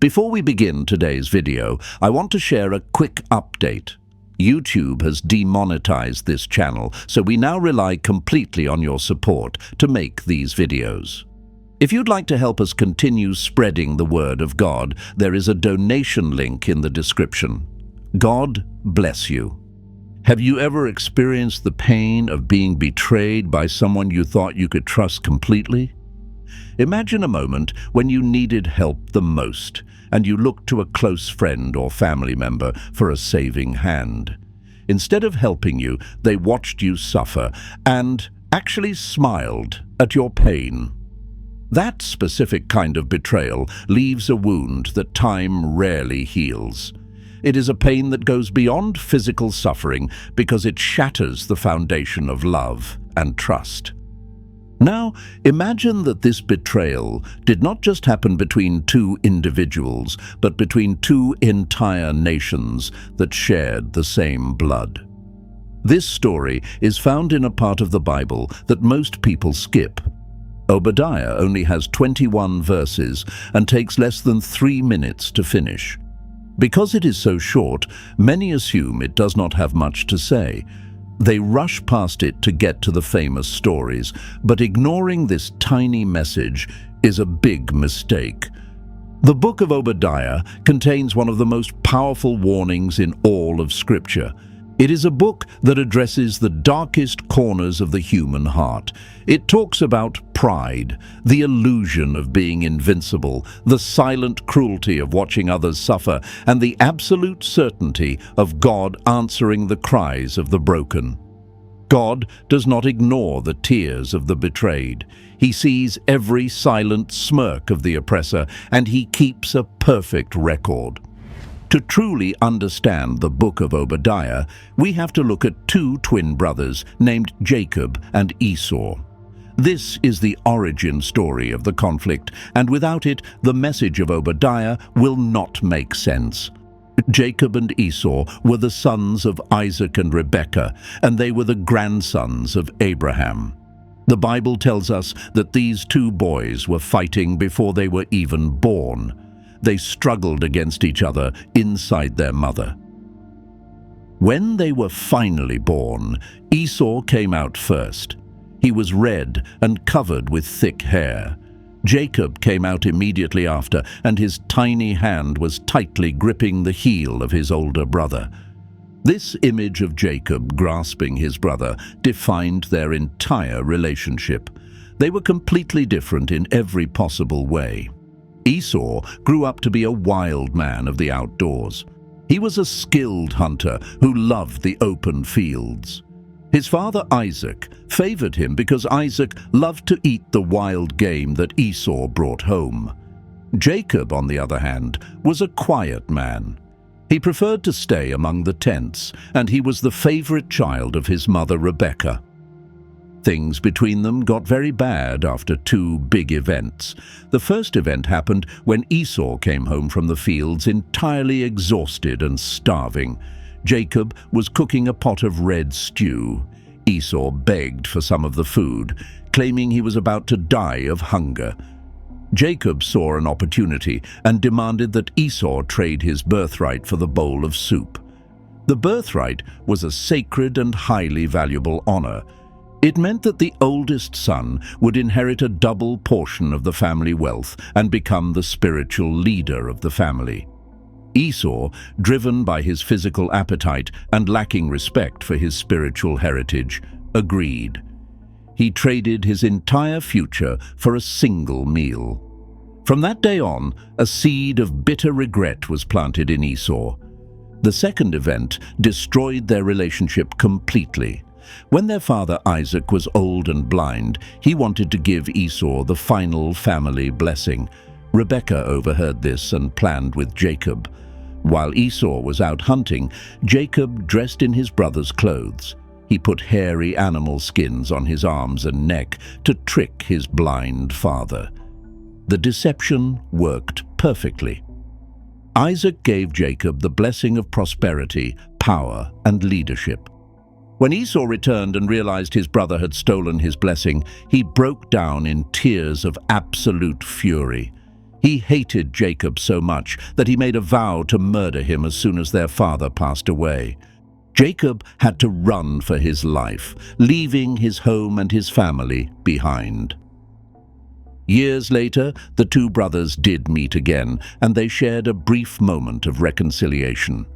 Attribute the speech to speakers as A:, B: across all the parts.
A: Before we begin today's video, I want to share a quick update. YouTube has demonetized this channel, so we now rely completely on your support to make these videos. If you'd like to help us continue spreading the word of God, there is a donation link in the description. God bless you. Have you ever experienced the pain of being betrayed by someone you thought you could trust completely? Imagine a moment when you needed help the most, and you looked to a close friend or family member for a saving hand. Instead of helping you, they watched you suffer and actually smiled at your pain. That specific kind of betrayal leaves a wound that time rarely heals. It is a pain that goes beyond physical suffering because it shatters the foundation of love and trust. Now, imagine that this betrayal did not just happen between two individuals, but between two entire nations that shared the same blood. This story is found in a part of the Bible that most people skip. Obadiah only has 21 verses and takes less than 3 minutes to finish. Because it is so short, many assume it does not have much to say. They rush past it to get to the famous stories, but ignoring this tiny message is a big mistake. The book of Obadiah contains one of the most powerful warnings in all of Scripture. It is a book that addresses the darkest corners of the human heart. It talks about pride, the illusion of being invincible, the silent cruelty of watching others suffer, and the absolute certainty of God answering the cries of the broken. God does not ignore the tears of the betrayed. He sees every silent smirk of the oppressor, and he keeps a perfect record. To truly understand the book of Obadiah, we have to look at two twin brothers named Jacob and Esau. This is the origin story of the conflict, and without it, the message of Obadiah will not make sense. Jacob and Esau were the sons of Isaac and Rebekah, and they were the grandsons of Abraham. The Bible tells us that these two boys were fighting before they were even born. They struggled against each other inside their mother. When they were finally born, Esau came out first. He was red and covered with thick hair. Jacob came out immediately after, and his tiny hand was tightly gripping the heel of his older brother. This image of Jacob grasping his brother defined their entire relationship. They were completely different in every possible way. Esau grew up to be a wild man of the outdoors. He was a skilled hunter who loved the open fields. His father Isaac favored him because Isaac loved to eat the wild game that Esau brought home. Jacob, on the other hand, was a quiet man. He preferred to stay among the tents, and he was the favorite child of his mother Rebekah. Things between them got very bad after two big events. The first event happened when Esau came home from the fields entirely exhausted and starving. Jacob was cooking a pot of red stew. Esau begged for some of the food, claiming he was about to die of hunger. Jacob saw an opportunity and demanded that Esau trade his birthright for the bowl of soup. The birthright was a sacred and highly valuable honor. It meant that the oldest son would inherit a double portion of the family wealth and become the spiritual leader of the family. Esau, driven by his physical appetite and lacking respect for his spiritual heritage, agreed. He traded his entire future for a single meal. From that day on, a seed of bitter regret was planted in Esau. The second event destroyed their relationship completely. When their father Isaac was old and blind, he wanted to give Esau the final family blessing. Rebekah overheard this and planned with Jacob. While Esau was out hunting, Jacob dressed in his brother's clothes. He put hairy animal skins on his arms and neck to trick his blind father. The deception worked perfectly. Isaac gave Jacob the blessing of prosperity, power, and leadership. When Esau returned and realized his brother had stolen his blessing, he broke down in tears of absolute fury. He hated Jacob so much that he made a vow to murder him as soon as their father passed away. Jacob had to run for his life, leaving his home and his family behind. Years later, the two brothers did meet again, and they shared a brief moment of reconciliation.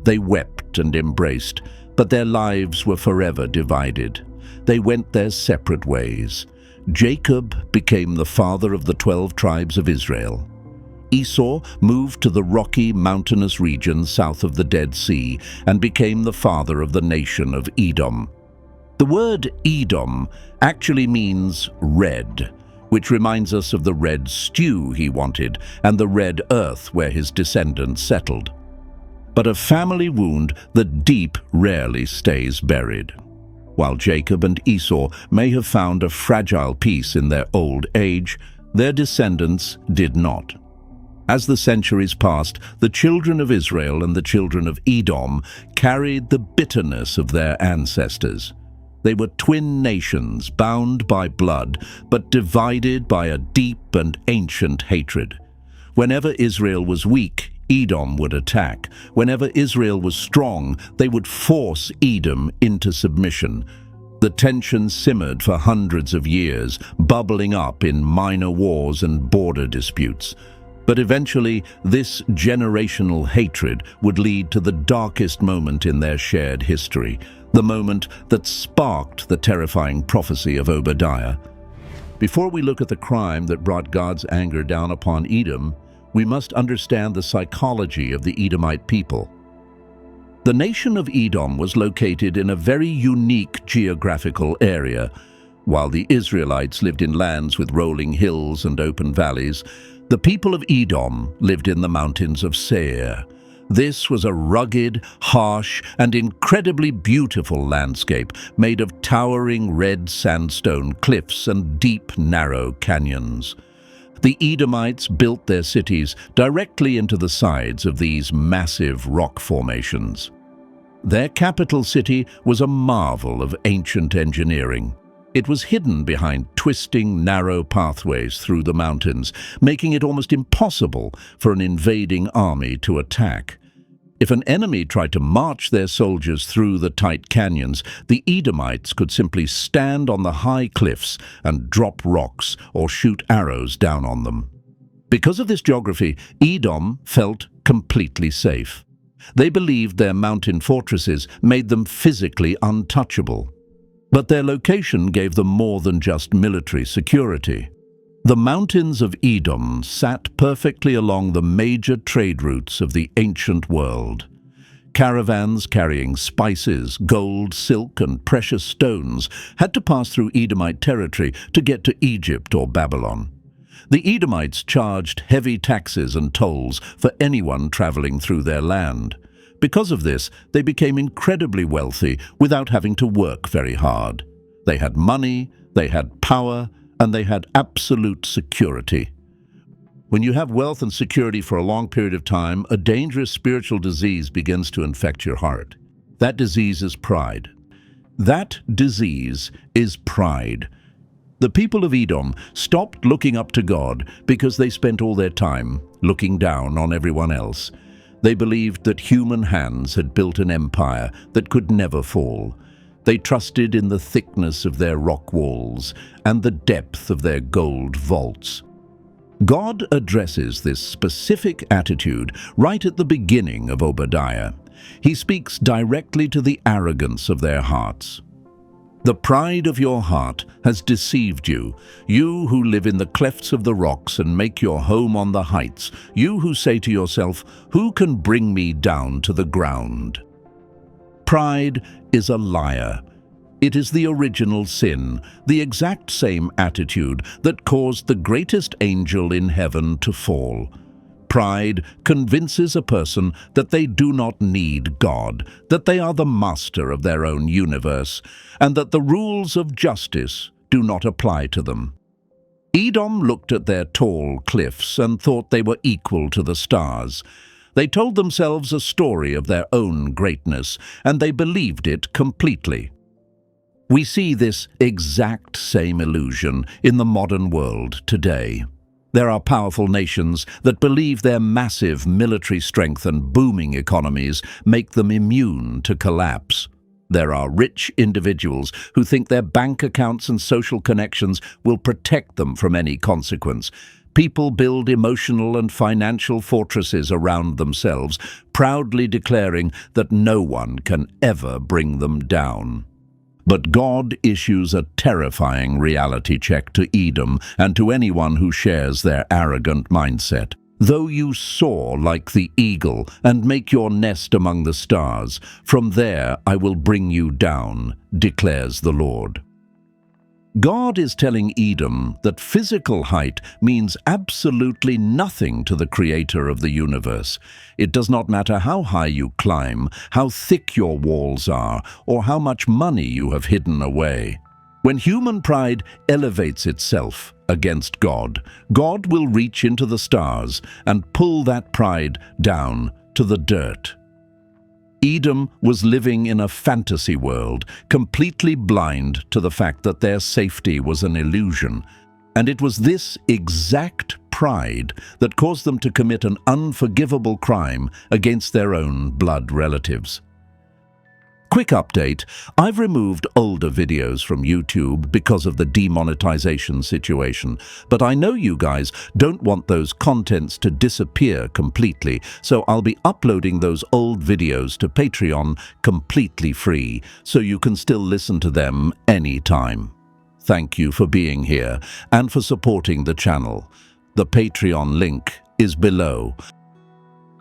A: They wept and embraced, but their lives were forever divided. They went their separate ways. Jacob became the father of the 12 tribes of Israel. Esau moved to the rocky, mountainous region south of the Dead Sea and became the father of the nation of Edom. The word Edom actually means red, which reminds us of the red stew he wanted and the red earth where his descendants settled. But a family wound that deep rarely stays buried. While Jacob and Esau may have found a fragile peace in their old age, their descendants did not. As the centuries passed, the children of Israel and the children of Edom carried the bitterness of their ancestors. They were twin nations, bound by blood, but divided by a deep and ancient hatred. Whenever Israel was weak, Edom would attack. Whenever Israel was strong, they would force Edom into submission. The tension simmered for hundreds of years, bubbling up in minor wars and border disputes. But eventually, this generational hatred would lead to the darkest moment in their shared history, the moment that sparked the terrifying prophecy of Obadiah. Before we look at the crime that brought God's anger down upon Edom, we must understand the psychology of the Edomite people. The nation of Edom was located in a very unique geographical area. While the Israelites lived in lands with rolling hills and open valleys, the people of Edom lived in the mountains of Seir. This was a rugged, harsh, and incredibly beautiful landscape made of towering red sandstone cliffs and deep, narrow canyons. The Edomites built their cities directly into the sides of these massive rock formations. Their capital city was a marvel of ancient engineering. It was hidden behind twisting, narrow pathways through the mountains, making it almost impossible for an invading army to attack. If an enemy tried to march their soldiers through the tight canyons, the Edomites could simply stand on the high cliffs and drop rocks or shoot arrows down on them. Because of this geography, Edom felt completely safe. They believed their mountain fortresses made them physically untouchable. But their location gave them more than just military security. The mountains of Edom sat perfectly along the major trade routes of the ancient world. Caravans carrying spices, gold, silk, and precious stones had to pass through Edomite territory to get to Egypt or Babylon. The Edomites charged heavy taxes and tolls for anyone traveling through their land. Because of this, they became incredibly wealthy without having to work very hard. They had money, they had power, and they had absolute security. When you have wealth and security for a long period of time, a dangerous spiritual disease begins to infect your heart. That disease is pride. That disease is pride. The people of Edom stopped looking up to God because they spent all their time looking down on everyone else. They believed that human hands had built an empire that could never fall. They trusted in the thickness of their rock walls and the depth of their gold vaults. God addresses this specific attitude right at the beginning of Obadiah. He speaks directly to the arrogance of their hearts. The pride of your heart has deceived you, you who live in the clefts of the rocks and make your home on the heights, you who say to yourself, "Who can bring me down to the ground?" Pride is a liar. It is the original sin, the exact same attitude that caused the greatest angel in heaven to fall. Pride convinces a person that they do not need God, that they are the master of their own universe, and that the rules of justice do not apply to them. Edom looked at their tall cliffs and thought they were equal to the stars. They told themselves a story of their own greatness, and they believed it completely. We see this exact same illusion in the modern world today. There are powerful nations that believe their massive military strength and booming economies make them immune to collapse. There are rich individuals who think their bank accounts and social connections will protect them from any consequence. People build emotional and financial fortresses around themselves, proudly declaring that no one can ever bring them down. But God issues a terrifying reality check to Edom and to anyone who shares their arrogant mindset. Though you soar like the eagle and make your nest among the stars, from there I will bring you down, declares the Lord. God is telling Edom that physical height means absolutely nothing to the Creator of the universe. It does not matter how high you climb, how thick your walls are, or how much money you have hidden away. When human pride elevates itself against God, God will reach into the stars and pull that pride down to the dirt. Edom was living in a fantasy world, completely blind to the fact that their safety was an illusion. And it was this exact pride that caused them to commit an unforgivable crime against their own blood relatives. Quick update, I've removed older videos from YouTube because of the demonetization situation, but I know you guys don't want those contents to disappear completely, so I'll be uploading those old videos to Patreon completely free, so you can still listen to them anytime. Thank you for being here and for supporting the channel. The Patreon link is below.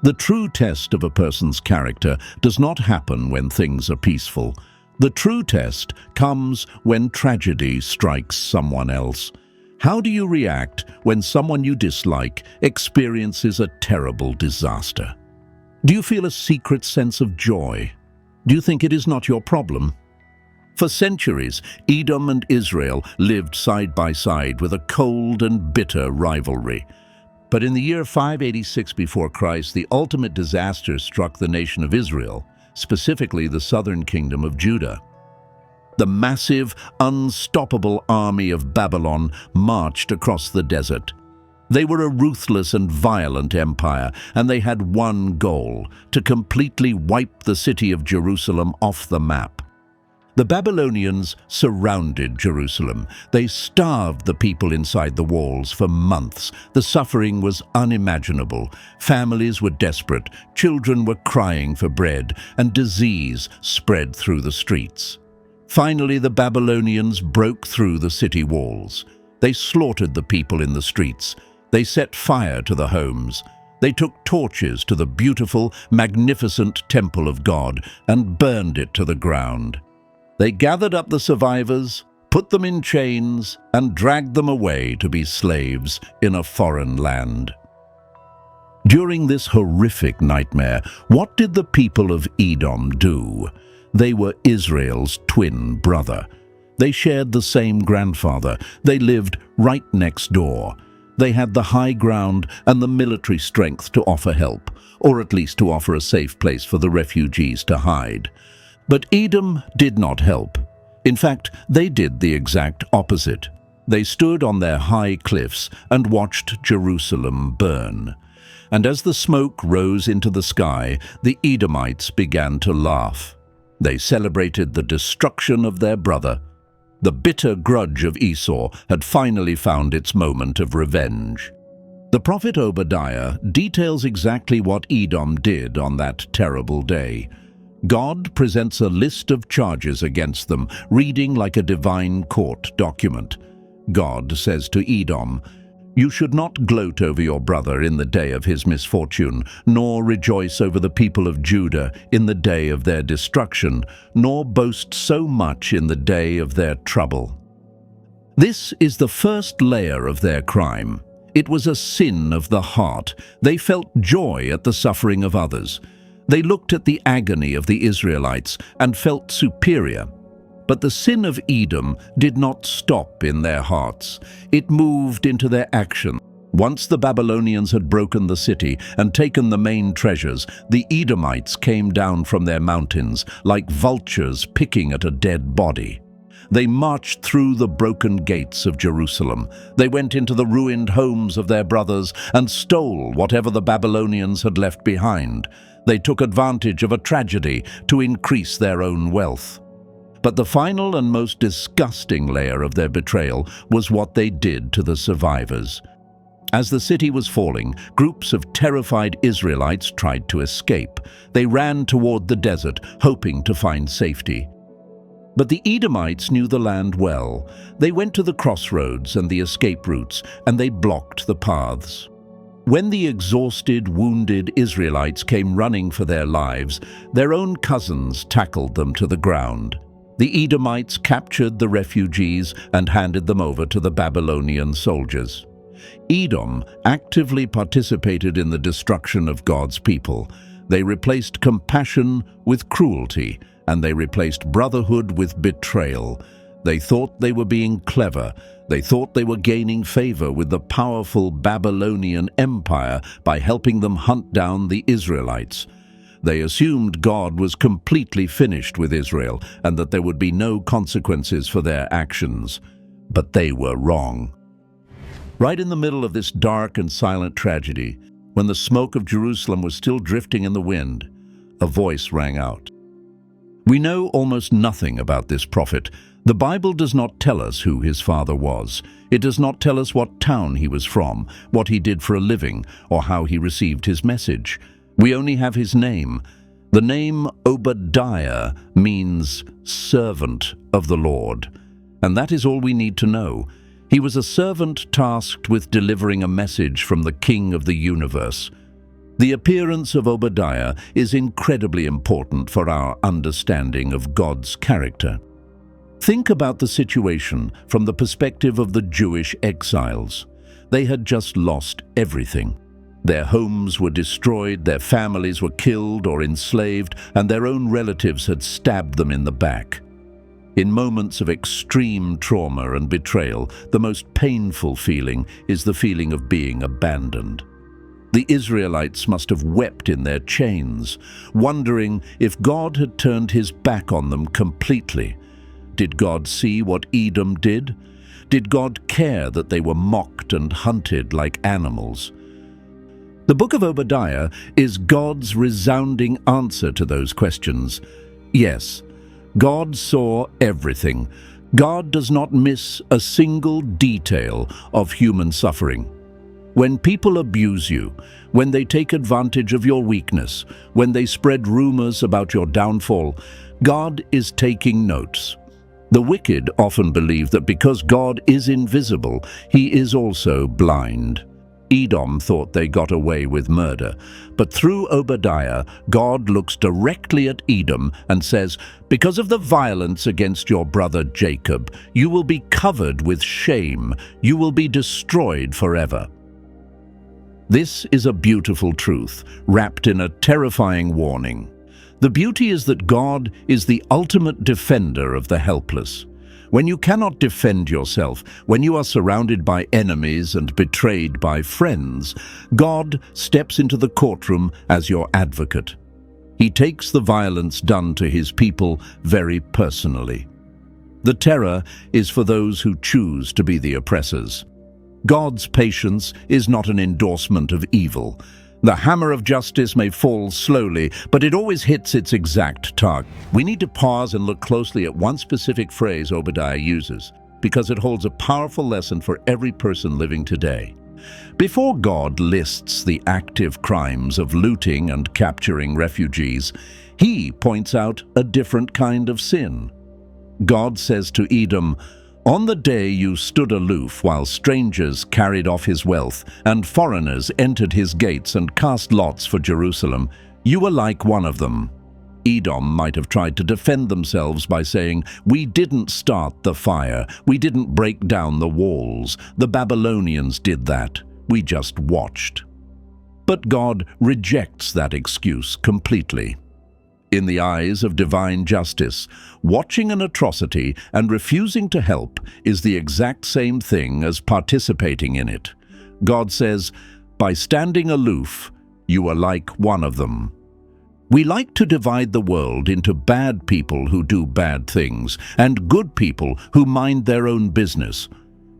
A: The true test of a person's character does not happen when things are peaceful. The true test comes when tragedy strikes someone else. How do you react when someone you dislike experiences a terrible disaster? Do you feel a secret sense of joy? Do you think it is not your problem? For centuries, Edom and Israel lived side by side with a cold and bitter rivalry. But in the year 586 before Christ, the ultimate disaster struck the nation of Israel, specifically the southern kingdom of Judah. The massive, unstoppable army of Babylon marched across the desert. They were a ruthless and violent empire, and they had one goal: to completely wipe the city of Jerusalem off the map. The Babylonians surrounded Jerusalem. They starved the people inside the walls for months. The suffering was unimaginable. Families were desperate, children were crying for bread, and disease spread through the streets. Finally, the Babylonians broke through the city walls. They slaughtered the people in the streets. They set fire to the homes. They took torches to the beautiful, magnificent temple of God and burned it to the ground. They gathered up the survivors, put them in chains, and dragged them away to be slaves in a foreign land. During this horrific nightmare, what did the people of Edom do? They were Israel's twin brother. They shared the same grandfather. They lived right next door. They had the high ground and the military strength to offer help, or at least to offer a safe place for the refugees to hide. But Edom did not help. In fact, they did the exact opposite. They stood on their high cliffs and watched Jerusalem burn. And as the smoke rose into the sky, the Edomites began to laugh. They celebrated the destruction of their brother. The bitter grudge of Esau had finally found its moment of revenge. The prophet Obadiah details exactly what Edom did on that terrible day. God presents a list of charges against them, reading like a divine court document. God says to Edom, "You should not gloat over your brother in the day of his misfortune, nor rejoice over the people of Judah in the day of their destruction, nor boast so much in the day of their trouble." This is the first layer of their crime. It was a sin of the heart. They felt joy at the suffering of others. They looked at the agony of the Israelites and felt superior. But the sin of Edom did not stop in their hearts. It moved into their action. Once the Babylonians had broken the city and taken the main treasures, the Edomites came down from their mountains like vultures picking at a dead body. They marched through the broken gates of Jerusalem. They went into the ruined homes of their brothers and stole whatever the Babylonians had left behind. They took advantage of a tragedy to increase their own wealth. But the final and most disgusting layer of their betrayal was what they did to the survivors. As the city was falling, groups of terrified Israelites tried to escape. They ran toward the desert, hoping to find safety. But the Edomites knew the land well. They went to the crossroads and the escape routes, and they blocked the paths. When the exhausted, wounded Israelites came running for their lives, their own cousins tackled them to the ground. The Edomites captured the refugees and handed them over to the Babylonian soldiers. Edom actively participated in the destruction of God's people. They replaced compassion with cruelty, and they replaced brotherhood with betrayal. They thought they were being clever. They thought they were gaining favor with the powerful Babylonian Empire by helping them hunt down the Israelites. They assumed God was completely finished with Israel and that there would be no consequences for their actions. But they were wrong. Right in the middle of this dark and silent tragedy, when the smoke of Jerusalem was still drifting in the wind, a voice rang out. We know almost nothing about this prophet. The Bible does not tell us who his father was. It does not tell us what town he was from, what he did for a living, or how he received his message. We only have his name. The name Obadiah means servant of the Lord. And that is all we need to know. He was a servant tasked with delivering a message from the King of the universe. The appearance of Obadiah is incredibly important for our understanding of God's character. Think about the situation from the perspective of the Jewish exiles. They had just lost everything. Their homes were destroyed, their families were killed or enslaved, and their own relatives had stabbed them in the back. In moments of extreme trauma and betrayal, the most painful feeling is the feeling of being abandoned. The Israelites must have wept in their chains, wondering if God had turned his back on them completely. Did God see what Edom did? Did God care that they were mocked and hunted like animals? The book of Obadiah is God's resounding answer to those questions. Yes, God saw everything. God does not miss a single detail of human suffering. When people abuse you, when they take advantage of your weakness, when they spread rumors about your downfall, God is taking notes. The wicked often believe that because God is invisible, he is also blind. Edom thought they got away with murder, but through Obadiah, God looks directly at Edom and says, "Because of the violence against your brother Jacob, you will be covered with shame. You will be destroyed forever." This is a beautiful truth, wrapped in a terrifying warning. The beauty is that God is the ultimate defender of the helpless. When you cannot defend yourself, when you are surrounded by enemies and betrayed by friends, God steps into the courtroom as your advocate. He takes the violence done to his people very personally. The terror is for those who choose to be the oppressors. God's patience is not an endorsement of evil. The hammer of justice may fall slowly, but it always hits its exact target. We need to pause and look closely at one specific phrase Obadiah uses, because it holds a powerful lesson for every person living today. Before God lists the active crimes of looting and capturing refugees, he points out a different kind of sin. God says to Edom, "On the day you stood aloof while strangers carried off his wealth and foreigners entered his gates and cast lots for Jerusalem, you were like one of them." Edom might have tried to defend themselves by saying, "We didn't start the fire. We didn't break down the walls. The Babylonians did that. We just watched." But God rejects that excuse completely. In the eyes of divine justice, watching an atrocity and refusing to help is the exact same thing as participating in it. God says, "By standing aloof, you are like one of them." We like to divide the world into bad people who do bad things and good people who mind their own business.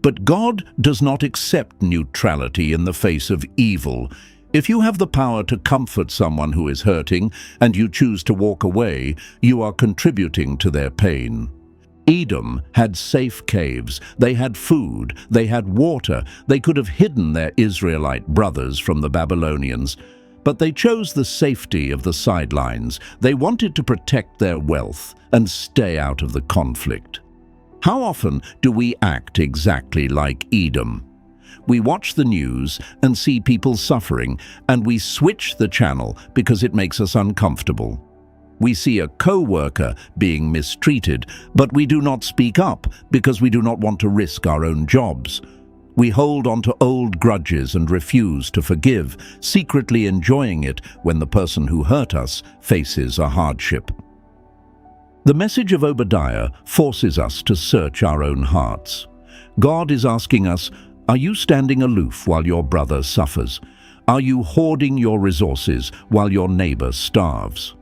A: But God does not accept neutrality in the face of evil. If you have the power to comfort someone who is hurting and you choose to walk away, you are contributing to their pain. Edom had safe caves, they had food, they had water, they could have hidden their Israelite brothers from the Babylonians. But they chose the safety of the sidelines. They wanted to protect their wealth and stay out of the conflict. How often do we act exactly like Edom? We watch the news and see people suffering, and we switch the channel because it makes us uncomfortable. We see a co-worker being mistreated, but we do not speak up because we do not want to risk our own jobs. We hold on to old grudges and refuse to forgive, secretly enjoying it when the person who hurt us faces a hardship. The message of Obadiah forces us to search our own hearts. God is asking us, are you standing aloof while your brother suffers? Are you hoarding your resources while your neighbor starves?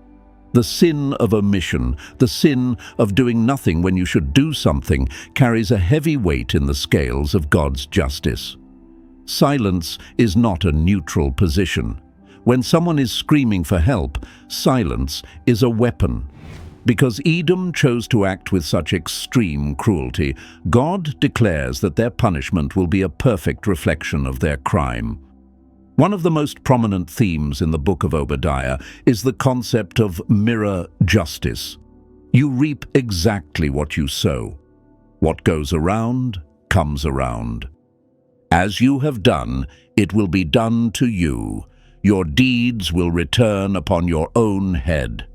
A: The sin of omission, the sin of doing nothing when you should do something, carries a heavy weight in the scales of God's justice. Silence is not a neutral position. When someone is screaming for help, silence is a weapon. Because Edom chose to act with such extreme cruelty, God declares that their punishment will be a perfect reflection of their crime. One of the most prominent themes in the book of Obadiah is the concept of mirror justice. You reap exactly what you sow. What goes around, comes around. As you have done, it will be done to you. Your deeds will return upon your own head.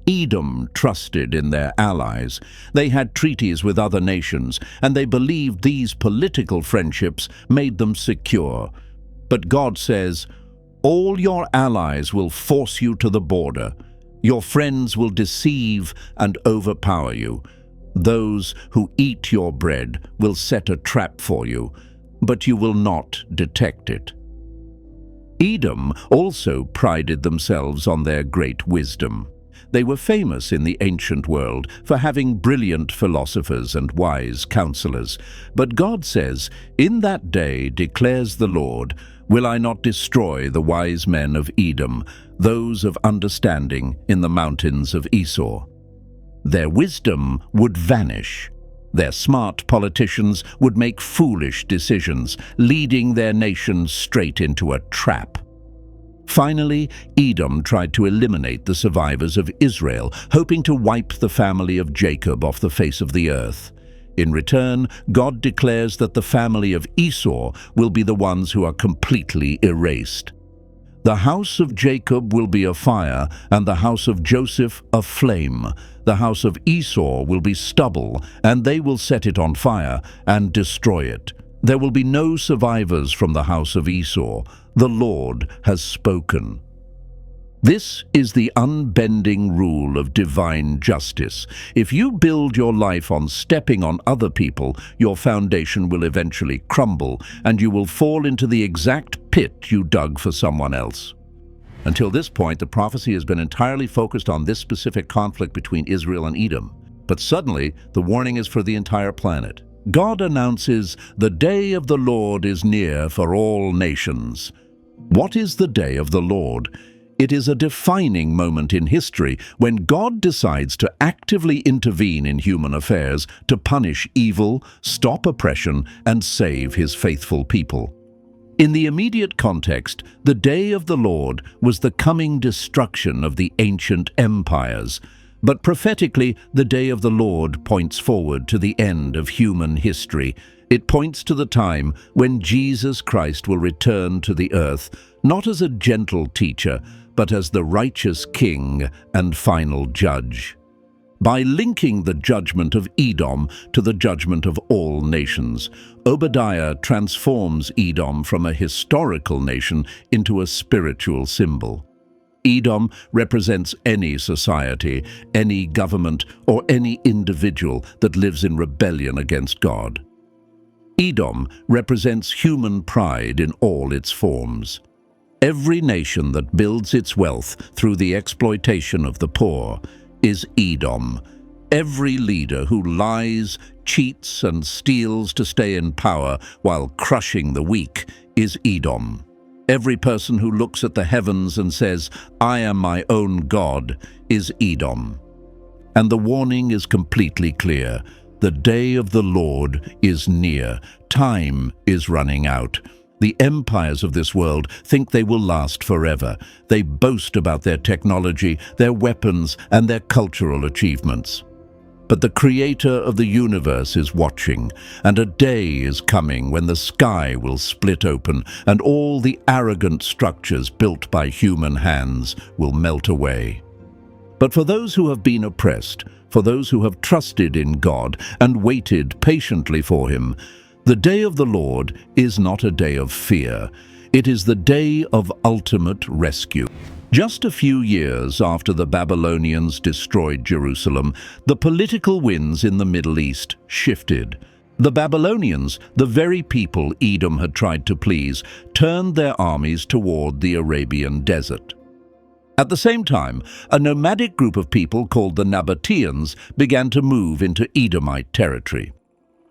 A: Edom trusted in their allies. They had treaties with other nations, and they believed these political friendships made them secure. But God says, all your allies will force you to the border. Your friends will deceive and overpower you. Those who eat your bread will set a trap for you, but you will not detect it. Edom also prided themselves on their great wisdom. They were famous in the ancient world for having brilliant philosophers and wise counselors. But God says, in that day, declares the Lord, will I not destroy the wise men of Edom, those of understanding in the mountains of Esau? Their wisdom would vanish. Their smart politicians would make foolish decisions, leading their nation straight into a trap. Finally, Edom tried to eliminate the survivors of Israel, hoping to wipe the family of Jacob off the face of the earth. In return, God declares that the family of Esau will be the ones who are completely erased. The house of Jacob will be a fire, and the house of Joseph a flame. The house of Esau will be stubble, and they will set it on fire and destroy it. There will be no survivors from the house of Esau. The Lord has spoken. This is the unbending rule of divine justice. If you build your life on stepping on other people, your foundation will eventually crumble, and you will fall into the exact pit you dug for someone else. Until this point, the prophecy has been entirely focused on this specific conflict between Israel and Edom. But suddenly, the warning is for the entire planet. God announces, the day of the Lord is near for all nations. What is the day of the Lord? It is a defining moment in history when God decides to actively intervene in human affairs to punish evil, stop oppression, and save his faithful people. In the immediate context, the day of the Lord was the coming destruction of the ancient empires. But prophetically, the day of the Lord points forward to the end of human history. It points to the time when Jesus Christ will return to the earth, not as a gentle teacher, but as the righteous king and final judge. By linking the judgment of Edom to the judgment of all nations, Obadiah transforms Edom from a historical nation into a spiritual symbol. Edom represents any society, any government, or any individual that lives in rebellion against God. Edom represents human pride in all its forms. Every nation that builds its wealth through the exploitation of the poor is Edom. Every leader who lies, cheats, and steals to stay in power while crushing the weak is Edom. Every person who looks at the heavens and says, "I am my own God," is Edom. And the warning is completely clear. The day of the Lord is near. Time is running out. The empires of this world think they will last forever. They boast about their technology, their weapons, and their cultural achievements. But the Creator of the universe is watching, and a day is coming when the sky will split open and all the arrogant structures built by human hands will melt away. But for those who have been oppressed, for those who have trusted in God and waited patiently for Him, the day of the Lord is not a day of fear. It is the day of ultimate rescue. Just a few years after the Babylonians destroyed Jerusalem, the political winds in the Middle East shifted. The Babylonians, the very people Edom had tried to please, turned their armies toward the Arabian desert. At the same time, a nomadic group of people called the Nabateans began to move into Edomite territory.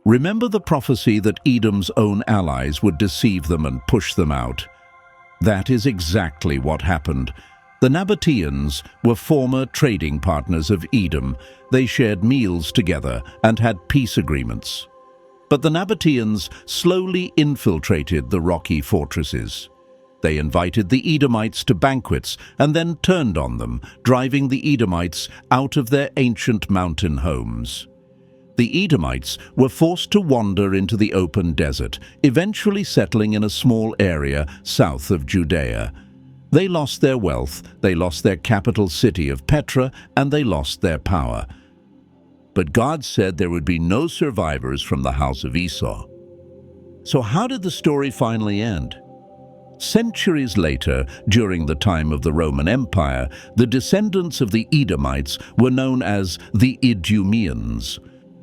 A: Remember the prophecy that Edom's own allies would deceive them and push them out? That is exactly what happened. The Nabateans were former trading partners of Edom. They shared meals together and had peace agreements. But the Nabateans slowly infiltrated the rocky fortresses. They invited the Edomites to banquets and then turned on them, driving the Edomites out of their ancient mountain homes. The Edomites were forced to wander into the open desert, eventually settling in a small area south of Judea. They lost their wealth, they lost their capital city of Petra, and they lost their power. But God said there would be no survivors from the house of Esau. So how did the story finally end? Centuries later, during the time of the Roman Empire, the descendants of the Edomites were known as the Idumeans.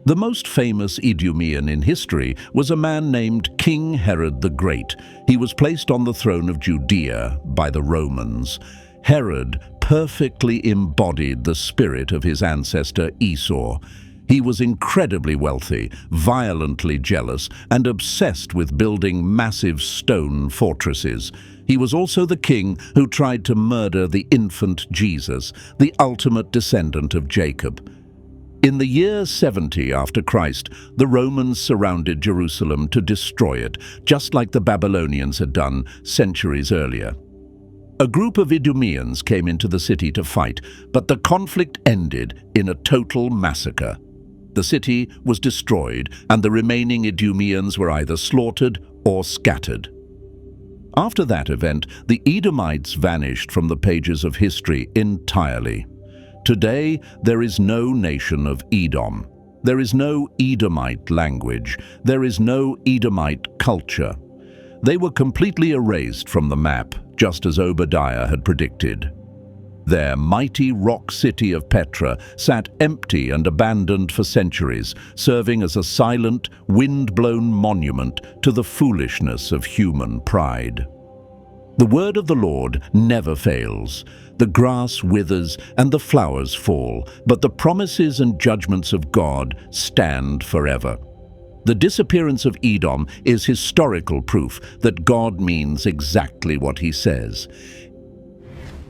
A: The most famous Idumean in history was a man named King Herod the Great. He was placed on the throne of Judea by the Romans. Herod perfectly embodied the spirit of his ancestor Esau. He was incredibly wealthy, violently jealous, and obsessed with building massive stone fortresses. He was also the king who tried to murder the infant Jesus, the ultimate descendant of Jacob. In the year 70 after Christ, the Romans surrounded Jerusalem to destroy it, just like the Babylonians had done centuries earlier. A group of Idumeans came into the city to fight, but the conflict ended in a total massacre. The city was destroyed, and the remaining Idumeans were either slaughtered or scattered. After that event, the Edomites vanished from the pages of history entirely. Today, there is no nation of Edom. There is no Edomite language. There is no Edomite culture. They were completely erased from the map, just as Obadiah had predicted. Their mighty rock city of Petra sat empty and abandoned for centuries, serving as a silent, wind-blown monument to the foolishness of human pride. The word of the Lord never fails. The grass withers and the flowers fall, but the promises and judgments of God stand forever. The disappearance of Edom is historical proof that God means exactly what He says.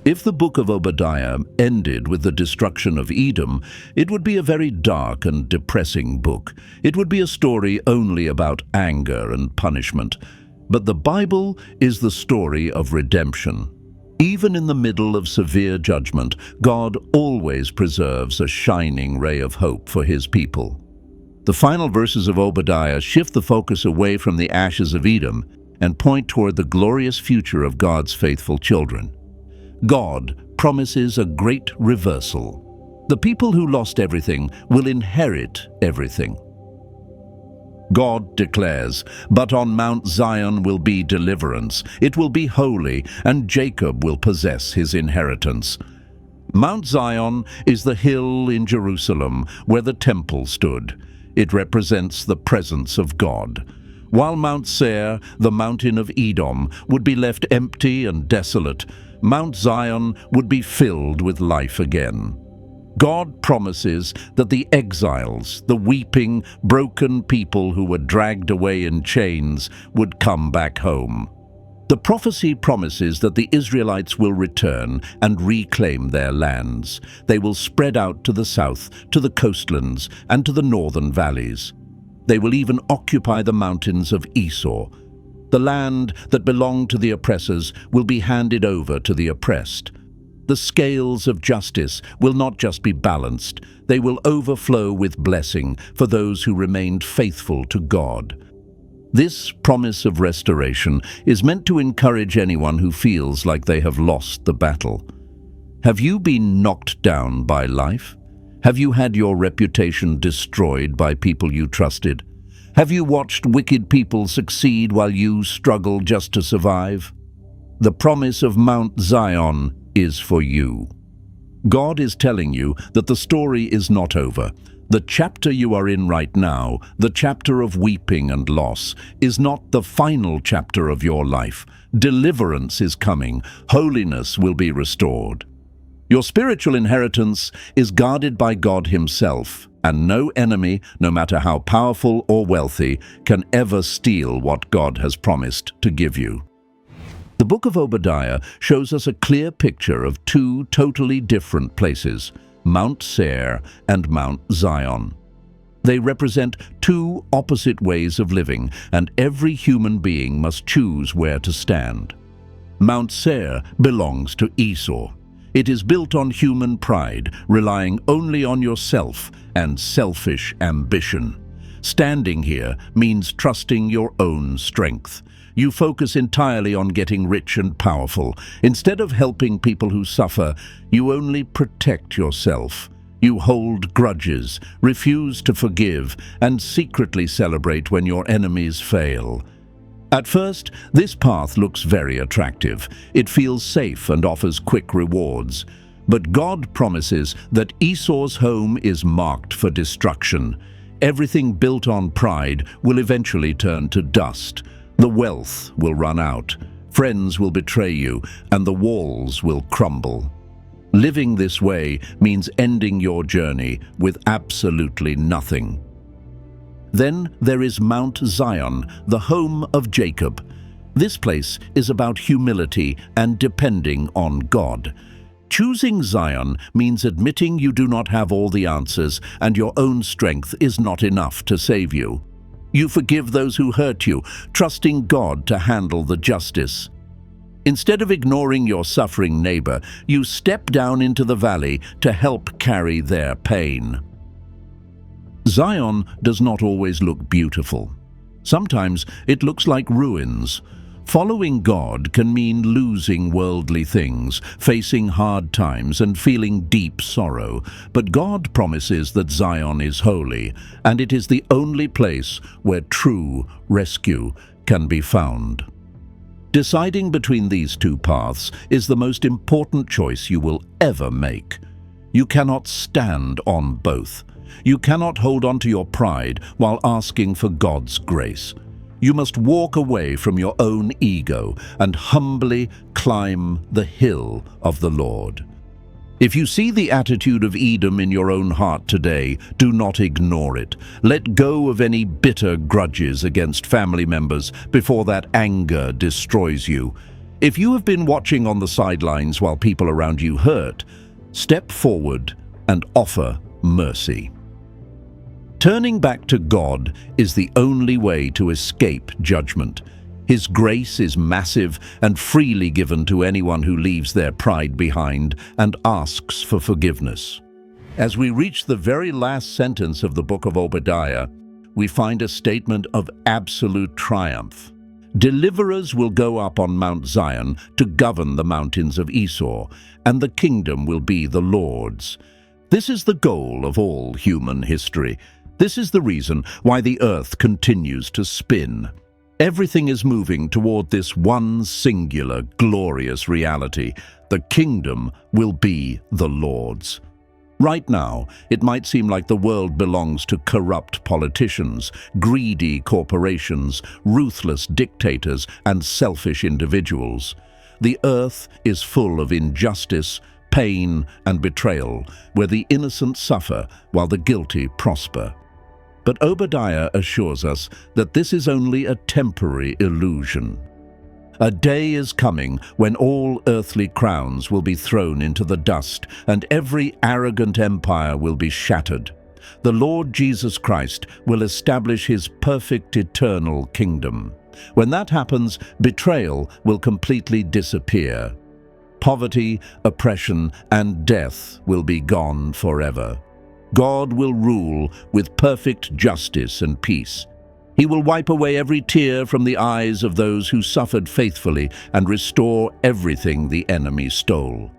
A: If the book of Obadiah ended with the destruction of Edom, it would be a very dark and depressing book. It would be a story only about anger and punishment. But the Bible is the story of redemption. Even in the middle of severe judgment, God always preserves a shining ray of hope for His people. The final verses of Obadiah shift the focus away from the ashes of Edom and point toward the glorious future of God's faithful children. God promises a great reversal. The people who lost everything will inherit everything. God declares, "But on Mount Zion will be deliverance. It will be holy, and Jacob will possess his inheritance." Mount Zion is the hill in Jerusalem where the temple stood. It represents the presence of God. While Mount Seir, the mountain of Edom, would be left empty and desolate, Mount Zion would be filled with life again. God promises that the exiles, the weeping, broken people who were dragged away in chains, would come back home. The prophecy promises that the Israelites will return and reclaim their lands. They will spread out to the south, to the coastlands, and to the northern valleys. They will even occupy the mountains of Esau. The land that belonged to the oppressors will be handed over to the oppressed. The scales of justice will not just be balanced, they will overflow with blessing for those who remained faithful to God. This promise of restoration is meant to encourage anyone who feels like they have lost the battle. Have you been knocked down by life? Have you had your reputation destroyed by people you trusted? Have you watched wicked people succeed while you struggle just to survive? The promise of Mount Zion is for you. God is telling you that the story is not over. The chapter you are in right now, the chapter of weeping and loss, is not the final chapter of your life. Deliverance is coming. Holiness will be restored. Your spiritual inheritance is guarded by God Himself, and no enemy, no matter how powerful or wealthy, can ever steal what God has promised to give you. The book of Obadiah shows us a clear picture of two totally different places, Mount Seir and Mount Zion. They represent two opposite ways of living, and every human being must choose where to stand. Mount Seir belongs to Esau. It is built on human pride, relying only on yourself and selfish ambition. Standing here means trusting your own strength. You focus entirely on getting rich and powerful. Instead of helping people who suffer, you only protect yourself. You hold grudges, refuse to forgive, and secretly celebrate when your enemies fail. At first, this path looks very attractive. It feels safe and offers quick rewards. But God promises that Esau's home is marked for destruction. Everything built on pride will eventually turn to dust. The wealth will run out, friends will betray you, and the walls will crumble. Living this way means ending your journey with absolutely nothing. Then there is Mount Zion, the home of Jacob. This place is about humility and depending on God. Choosing Zion means admitting you do not have all the answers and your own strength is not enough to save you. You forgive those who hurt you, trusting God to handle the justice. Instead of ignoring your suffering neighbor, you step down into the valley to help carry their pain. Zion does not always look beautiful. Sometimes it looks like ruins. Following God can mean losing worldly things, facing hard times and feeling deep sorrow. But God promises that Zion is holy, and it is the only place where true rescue can be found. Deciding between these two paths is the most important choice you will ever make. You cannot stand on both. You cannot hold on to your pride while asking for God's grace. You must walk away from your own ego and humbly climb the hill of the Lord. If you see the attitude of Edom in your own heart today, do not ignore it. Let go of any bitter grudges against family members before that anger destroys you. If you have been watching on the sidelines while people around you hurt, step forward and offer mercy. Turning back to God is the only way to escape judgment. His grace is massive and freely given to anyone who leaves their pride behind and asks for forgiveness. As we reach the very last sentence of the book of Obadiah, we find a statement of absolute triumph. Deliverers will go up on Mount Zion to govern the mountains of Esau, and the kingdom will be the Lord's. This is the goal of all human history. This is the reason why the earth continues to spin. Everything is moving toward this one singular, glorious reality. The kingdom will be the Lord's. Right now, it might seem like the world belongs to corrupt politicians, greedy corporations, ruthless dictators, and selfish individuals. The earth is full of injustice, pain, and betrayal, where the innocent suffer while the guilty prosper. But Obadiah assures us that this is only a temporary illusion. A day is coming when all earthly crowns will be thrown into the dust and every arrogant empire will be shattered. The Lord Jesus Christ will establish his perfect eternal kingdom. When that happens, betrayal will completely disappear. Poverty, oppression, and death will be gone forever. God will rule with perfect justice and peace. He will wipe away every tear from the eyes of those who suffered faithfully and restore everything the enemy stole.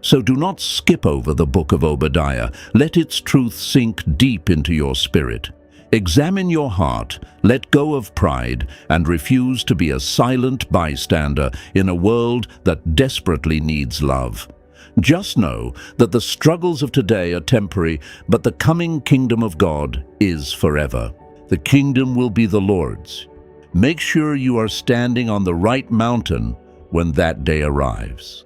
A: So do not skip over the book of Obadiah. Let its truth sink deep into your spirit. Examine your heart, let go of pride, and refuse to be a silent bystander in a world that desperately needs love. Just know that the struggles of today are temporary, but the coming kingdom of God is forever. The kingdom will be the Lord's. Make sure you are standing on the right mountain when that day arrives.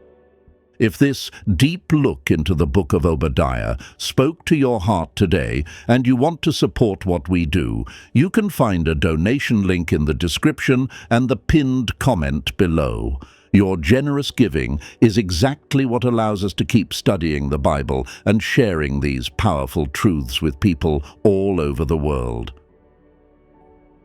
A: If this deep look into the book of Obadiah spoke to your heart today and you want to support what we do, you can find a donation link in the description and the pinned comment below. Your generous giving is exactly what allows us to keep studying the Bible and sharing these powerful truths with people all over the world.